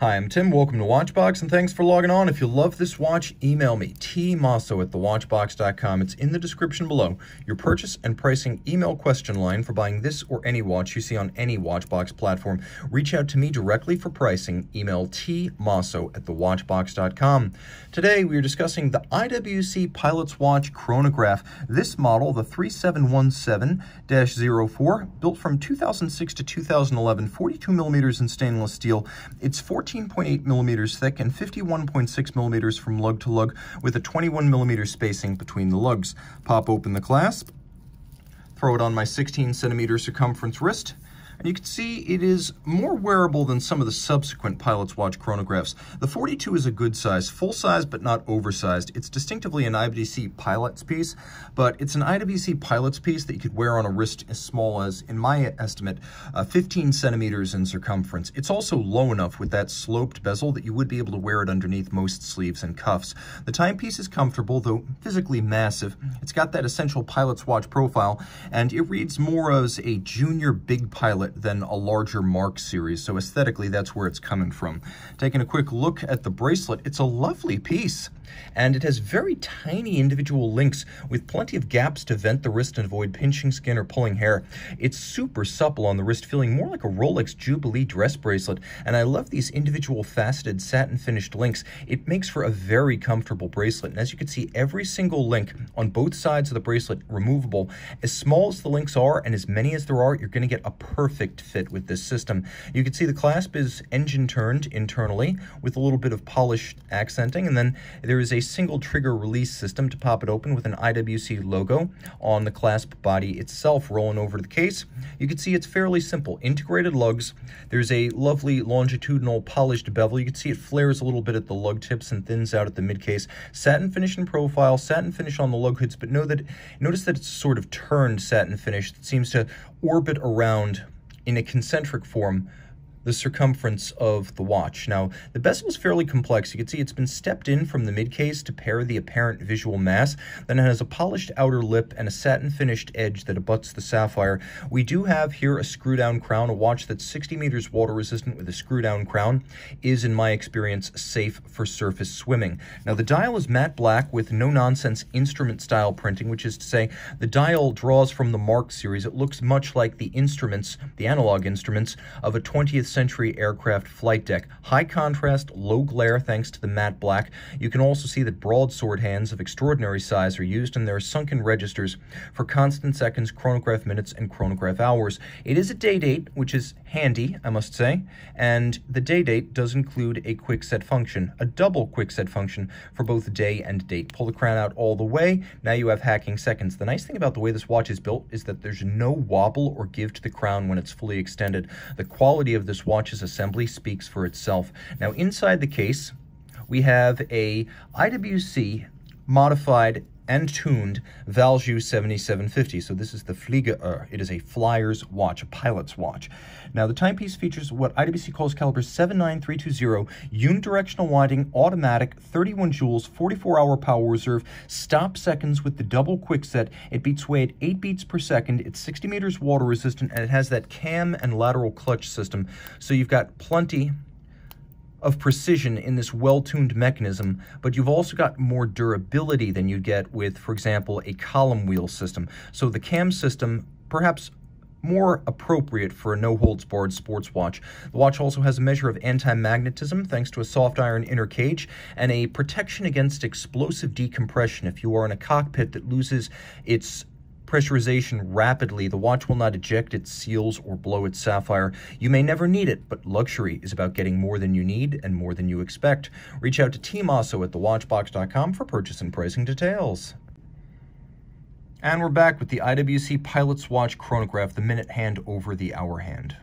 Hi, I'm Tim. Welcome to Watchbox, and thanks for logging on. If you love this watch, email me, tmosso@thewatchbox.com. It's in the description below. Your purchase and pricing email question line for buying this or any watch you see on any Watchbox platform. Reach out to me directly for pricing. Email tmosso@thewatchbox.com. Today, we are discussing the IWC Pilot's Watch Chronograph. This model, the 3717-04, built from 2006 to 2011, 42 millimeters in stainless steel. It's 14.8 millimeters thick and 51.6 millimeters from lug to lug, with a 21 millimeter spacing between the lugs. Pop open the clasp, throw it on my 16 centimeter circumference wrist, and you can see it is more wearable than some of the subsequent Pilot's Watch chronographs. The 42 is a good size, full size but not oversized. It's distinctively an IWC Pilot's piece, but it's an IWC Pilot's piece that you could wear on a wrist as small as, in my estimate, 15 centimeters in circumference. It's also low enough with that sloped bezel that you would be able to wear it underneath most sleeves and cuffs. The timepiece is comfortable, though physically massive. It's got that essential Pilot's Watch profile, and it reads more as a junior big pilot than a larger Mark series, so aesthetically that's where it's coming from. Taking a quick look at the bracelet, it's a lovely piece, and it has very tiny individual links with plenty of gaps to vent the wrist and avoid pinching skin or pulling hair. It's super supple on the wrist, feeling more like a Rolex Jubilee dress bracelet, and I love these individual faceted satin finished links. It makes for a very comfortable bracelet, and as you can see, every single link on both sides of the bracelet removable. As small as the links are and as many as there are, you're going to get a perfect fit with this system. You can see the clasp is engine turned internally with a little bit of polished accenting, and then there is a single trigger release system to pop it open with an IWC logo on the clasp body itself rolling over the case. You can see it's fairly simple. Integrated lugs. There's a lovely longitudinal polished bevel. You can see it flares a little bit at the lug tips and thins out at the mid case. Satin finish in profile, satin finish on the lug hoods, but notice that it's sort of turned satin finish that seems to orbit around in a concentric form the circumference of the watch. Now, the bezel is fairly complex. You can see it's been stepped in from the mid-case to pair the apparent visual mass. Then it has a polished outer lip and a satin-finished edge that abuts the sapphire. We do have here a screw-down crown. A watch that's 60 meters water-resistant with a screw-down crown is, in my experience, safe for surface swimming. Now, the dial is matte black with no-nonsense instrument-style printing, which is to say the dial draws from the Mark series. It looks much like the instruments, the analog instruments, of a 20th century aircraft flight deck. High contrast, low glare thanks to the matte black. You can also see that broadsword hands of extraordinary size are used, and there are sunken registers for constant seconds, chronograph minutes, and chronograph hours. It is a day date, which is handy, I must say, and the day date does include a quick set function, a double quick set function for both day and date. Pull the crown out all the way, now you have hacking seconds. The nice thing about the way this watch is built is that there's no wobble or give to the crown when it's fully extended. The quality of this watch's assembly speaks for itself. Now, inside the case, we have a IWC modified and tuned Valjoux 7750. So this is the Flieger. It is a flyer's watch, a pilot's watch. Now, the timepiece features what IWC calls caliber 79320, unidirectional winding, automatic, 31 joules, 44-hour power reserve, stop seconds with the double quick set. It beats away at 8 beats per second. It's 60 meters water resistant, and it has that cam and lateral clutch system. So you've got plenty of precision in this well-tuned mechanism, but you've also got more durability than you'd get with, for example, a column wheel system. So the cam system, perhaps more appropriate for a no-holds-barred sports watch. The watch also has a measure of anti-magnetism thanks to a soft iron inner cage and a protection against explosive decompression. If you are in a cockpit that loses its pressurization rapidly, the watch will not eject its seals or blow its sapphire. You may never need it, but luxury is about getting more than you need and more than you expect. Reach out to Team Mosso at thewatchbox.com for purchase and pricing details. And we're back with the IWC Pilot's Watch Chronograph, the minute hand over the hour hand.